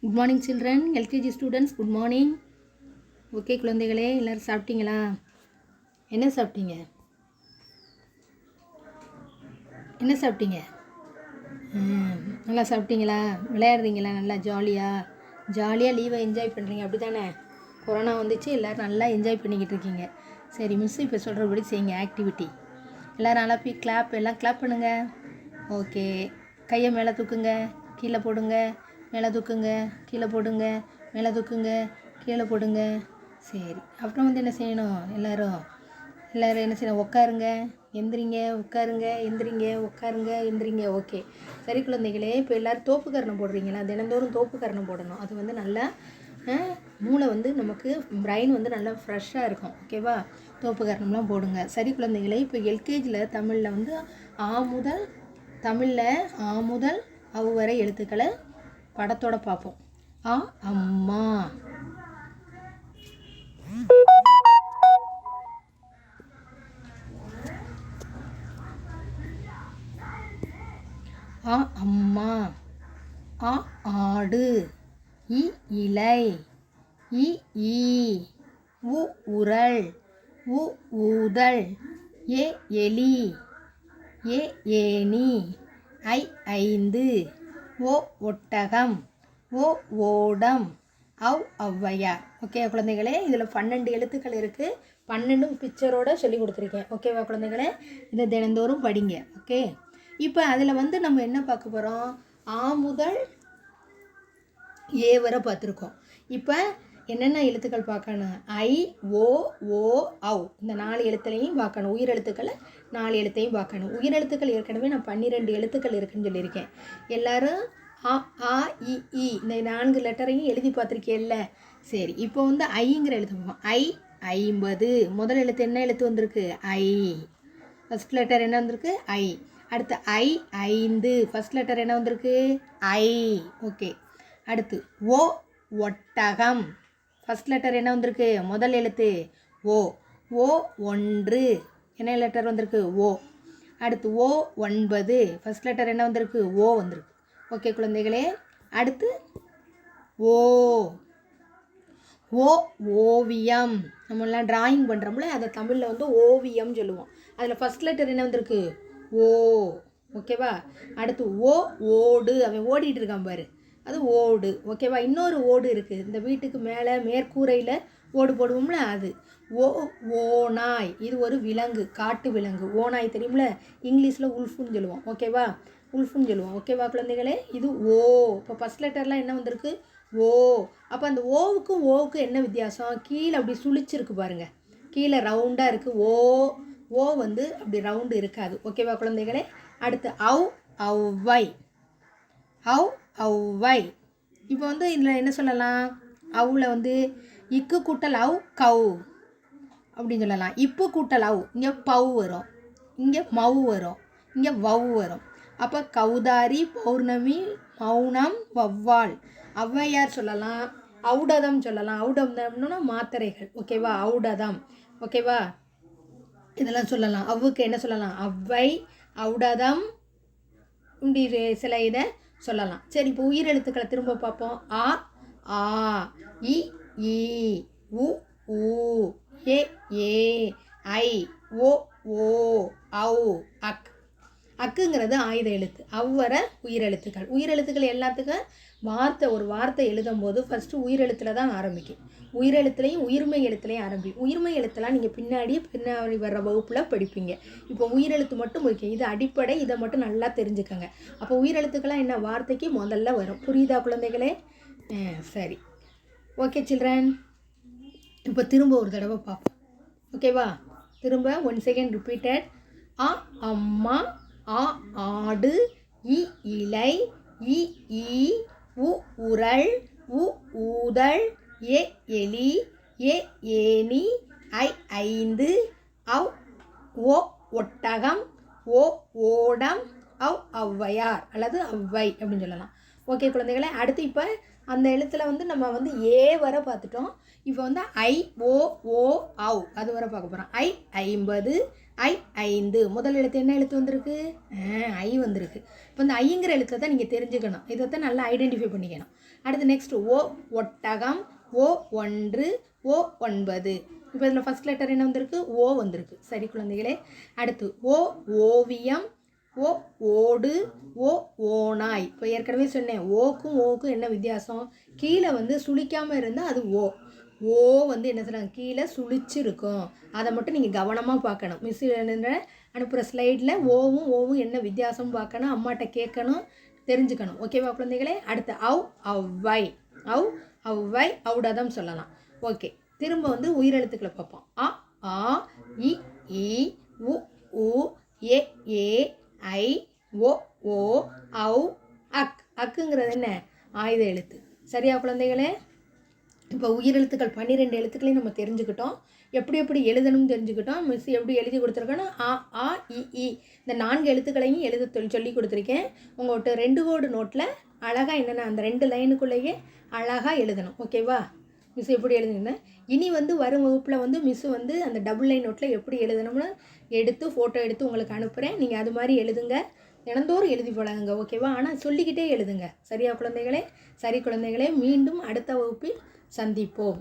Good morning children, LKG students good morning. Okay குழந்தைகளே, எல்லோரும் சாப்பிட்டீங்களா? என்ன சாப்பிட்டீங்க? நல்லா சாப்பிட்டீங்களா? விளையாடுறீங்களா? நல்லா ஜாலியாக லீவை என்ஜாய் பண்ணுறீங்க அப்படி தானே? கொரோனா வந்துச்சு, எல்லோரும் நல்லா என்ஜாய் பண்ணிக்கிட்டு இருக்கீங்க. சரி, மிஸ் இப்போ சொல்கிறபடி செய்யுங்க ஆக்டிவிட்டி. எல்லோரும் நல்லா போய் எல்லாம் கிளாப் பண்ணுங்கள். ஓகே, கையை மேலே தூக்குங்க, கீழே போடுங்க, மேலே தூக்குங்க, கீழே போடுங்க, மேலே தூக்குங்க, கீழே போடுங்க. சரி, அப்புறம் என்ன செய்யணும்? எல்லோரும் என்ன செய்யணும்? உட்காருங்க, எந்திரிங்க, உட்காருங்க, எந்திரிங்க, உட்காருங்க, எந்திரிங்க. ஓகே, சரி குழந்தைகளே, இப்போ எல்லோரும் தோப்பு கரணம் போடுறீங்களா? தினந்தோறும் தோப்பு கரணம் போடணும். அது நல்லா மூளை நமக்கு பிரெயின் நல்லா ஃப்ரெஷ்ஷாக இருக்கும். ஓகேவா? தோப்பு கரணம்லாம் போடுங்க. சரி குழந்தைகளே, இப்போ எல்கேஜியில் தமிழில் ஆ முதல் அவ் வரை எழுத்துக்களை படத்தோட பார்ப்போம். ஆ அம்மா, ஆ அம்மா. ஆ ஆடு. இ இலை. இ ஈ. உ உரல். உ ஊதல். ஏ எலி. ஏ ஏனி. ஐ ஐந்து. ஓ ஒட்டகம். ஓ ஓடம். அவ் ஔவையார். ஓகே குழந்தைகளே, இதில் 12 எழுத்துக்கள் இருக்குது. 12 பிக்சரோடு சொல்லி கொடுத்துருக்கேன். ஓகேவா குழந்தைகளே? இதை தினந்தோறும் படிங்க. ஓகே, இப்போ அதில் நம்ம என்ன பார்க்க போகிறோம்? ஆ முதல் ஏ வரை பார்த்துருக்கோம். இப்போ என்னென்ன எழுத்துக்கள் பார்க்கணும்? ஐ, ஓ, ஓ, ஔ. இந்த 4 எழுத்துலையும் பார்க்கணும். உயிரெழுத்துக்களை 4 எழுத்தையும் பார்க்கணும். உயிரெழுத்துக்கள் ஏற்கனவே நான் 12 எழுத்துக்கள் இருக்குதுன்னு சொல்லியிருக்கேன். எல்லோரும் ஆ ஆ இ ஈ இந்த 4 லெட்டரையும் எழுதி பார்த்துருக்கேல்ல? சரி, இப்போ ஐங்கிற எழுத்து பார்ப்போம். ஐ 50. முதல் எழுத்து என்ன எழுத்து வந்திருக்கு? ஐ. ஃபஸ்ட் லெட்டர் என்ன வந்திருக்கு? ஐ. அடுத்து ஐ 5. ஃபஸ்ட் லெட்டர் என்ன வந்திருக்கு? ஐ. ஓகே, அடுத்து ஓ ஒட்டகம். ஃபஸ்ட் லெட்டர் என்ன வந்திருக்கு? முதல் எழுத்து ஓ. ஓ 1. என்ன லெட்டர் வந்திருக்கு? ஓ. அடுத்து ஓ 9. ஃபஸ்ட் லெட்டர் என்ன வந்திருக்கு? ஓ வந்திருக்கு. ஓகே குழந்தைகளே, அடுத்து ஓ. ஓ ஓவியம். நம்மளாம் டிராயிங் பண்ணுறோம்ல, அதை தமிழில் ஓவியம் சொல்லுவோம். அதில் ஃபஸ்ட் லெட்டர் என்ன வந்திருக்கு? ஓ. ஓகேவா? அடுத்து ஓ ஓடு. அவன் ஓடிட்டு இருக்கான் பாரு, அது ஓடு. ஓகேவா? இன்னொரு ஓடு இருக்குது, இந்த வீட்டுக்கு மேலே மேற்கூரையில் ஓடு போடுவோம்ல, அது ஓ ஓநாய். இது ஒரு விலங்கு, காட்டு விலங்கு. ஓநாய் தெரியுமில்ல? இங்கிலீஷில் உல்ஃப்னு சொல்லுவோம். ஓகேவா? உல்ஃப்னு சொல்லுவோம். ஓகேவா குழந்தைகளே? இது ஓ. இப்போ ஃபஸ்ட் லெட்டர்லாம் என்ன வந்திருக்கு? ஓ. அப்போ அந்த ஓவுக்கும் ஓவுக்கும் என்ன வித்தியாசம்? கீழே அப்படி சுழிச்சிருக்கு பாருங்கள், கீழே ரவுண்டாக இருக்குது. ஓ அப்படி ரவுண்டு இருக்காது. ஓகேவா குழந்தைகளே? அடுத்து ஔ ஔவை. ஔ ஔவை. இப்போ இதில் என்ன சொல்லலாம்? அவுல இக்கு கூட்டல் ஔ கவ் அப்படின்னு சொல்லலாம். இப்பு கூட்டல் ஔ, இங்கே பவ் வரும், இங்கே மவ் வரும், இங்கே வவ் வரும். அப்போ கௌதாரி, பௌர்ணமி, மௌனம், வவ்வால். ஔவையார் சொல்லலாம், ஔடதம் சொல்லலாம். ஔடதம்னா மாத்திரைகள். ஓகேவா? ஔடதம். ஓகேவா? இதெல்லாம் சொல்லலாம். அவ்வுக்கு என்ன சொல்லலாம்? ஔவை, ஔடதம், இப்படி சில இதை சொல்லலாம். சரி, இப்போ உயிரெழுத்துக்களை திரும்ப பார்ப்போம். ஆ ஆ. இ ஈ. உ ஊ. ஏ ஏ. ஐ ஓ ஓ. ஔ அக். அக்குங்கிறது ஆயுத எழுத்து. அவ்வர உயிரெழுத்துக்கள். உயிரெழுத்துக்கள் எல்லாத்துக்கும் ஒரு வார்த்தை எழுதும் போது ஃபஸ்ட்டு உயிரெழுத்தில் தான் ஆரம்பிக்கும். உயிரெழுத்துலையும் உயிர்மை எழுத்துலையும் ஆரம்பிக்கும். உயிர்மை எழுத்துலாம் நீங்கள் பின்னாடி வர்ற வகுப்பில் படிப்பீங்க. இப்போ உயிரெழுத்து மட்டும் முக்கியம், இது அடிப்படை. இதை மட்டும் நல்லா தெரிஞ்சுக்கோங்க. அப்போ உயிரெழுத்துக்கெல்லாம் என்ன வார்த்தைக்கு முதல்ல வரும். புரியுதா குழந்தைகளே? சரி, ஓகே சில்ட்ரன். இப்போ திரும்ப ஒரு தடவை பார்ப்போம். ஓகேவா? திரும்ப 1 செகண்ட் ரிப்பீட்டட். ஆ அம்மா. ஆ ஆடு. இ இலை. இ ஈ. உ உரல். உ ஊதல். ஏ எலி. ஏ ஏனி. ஐ 5. ஔ ஓ ஒட்டகம். ஓ ஓடம். ஔ ஔவையார் அல்லது ஔவை அப்படின்னு சொல்லலாம். ஓகே குழந்தைகளே, அடுத்து இப்போ அந்த எழுத்தில் நம்ம ஏ வரை பார்த்துட்டோம். இப்போ ஐ ஓ ஓ ஔ அது வரை பார்க்க போகிறோம். ஐ 50. ஐ 5. முதல் எழுத்து என்ன எழுத்து வந்திருக்கு? ஐ வந்திருக்கு. இப்போ இந்த ஐங்கிற எழுத்தை தான் நீங்கள் தெரிஞ்சுக்கணும். இதைத்தான் நல்லா ஐடென்டிஃபை பண்ணிக்கணும். அடுத்து நெக்ஸ்ட் ஓ ஒட்டகம், ஓ ஒன்று, ஓ 9. இப்போ இதில் ஃபஸ்ட் லெட்டர் என்ன வந்திருக்கு? ஓ வந்திருக்கு. சரி குழந்தைகளே. அடுத்து ஓ ஓவியம், ஓ ஓடு, ஓ ஓநாய். இப்போ ஏற்கனவே சொன்னேன் ஓக்கும் ஓக்கும் என்ன வித்தியாசம்? கீழே வந்து சுழிக்காமல் இருந்தால் அது ஓ. ஓ வந்து என்ன சொல்கிறாங்க? கீழே சுழிச்சு இருக்கும். அதை மட்டும் நீங்கள் கவனமாக பார்க்கணும். மிஸ் அனுப்புகிற ஸ்லைடில் ஓவும் என்ன வித்தியாசம் பார்க்கணும், அம்மாட்ட கேட்கணும், தெரிஞ்சுக்கணும். ஓகேவா குழந்தைகளே? அடுத்து ஒளவை, ஒளவை ஔடதம் சொல்லலாம். ஓகே, திரும்ப வந்து உயிரெழுத்துக்களை பார்ப்போம். அ ஆ இ ஈ உ உ ஏ ஏ ஐ ஓ ஓ ஔ அக். அக்குங்கிறது என்ன? ஆயுத எழுத்து. சரியா குழந்தைகளே? இப்போ உயிரெழுத்துக்கள் 12 எழுத்துக்களையும் நம்ம தெரிஞ்சுக்கிட்டோம். எப்படி எழுதணும்னு தெரிஞ்சுக்கிட்டோம். மிஸ் எப்படி எழுதி கொடுத்துருக்கோன்னா ஆ ஆ இ ஈ இந்த 4 எழுத்துக்களையும் எழுத சொல்லி கொடுத்துருக்கேன். உங்கள்கிட்ட 2 கோடு நோட்டில் அழகாக என்னென்ன அந்த 2 லைனுக்குள்ளேயே அழகாக எழுதணும். ஓகேவா? மிஸ் எப்படி எழுதுனேன். இனி வந்து வரும் வகுப்பில் வந்து மிஸ் வந்து அந்த டபுள் லைன் நோட்டில் எப்படி எழுதணும்னு எடுத்து ஃபோட்டோ எடுத்து உங்களுக்கு அனுப்புகிறேன். நீங்கள் அது மாதிரி எழுதுங்க. தினந்தோறும் எழுதி பழகுங்க. ஓகேவா? ஆனால் சொல்லிக்கிட்டே எழுதுங்க. சரியா குழந்தைகளே? சரி குழந்தைகளே, மீண்டும் அடுத்த வகுப்பில் சந்திப்போம்.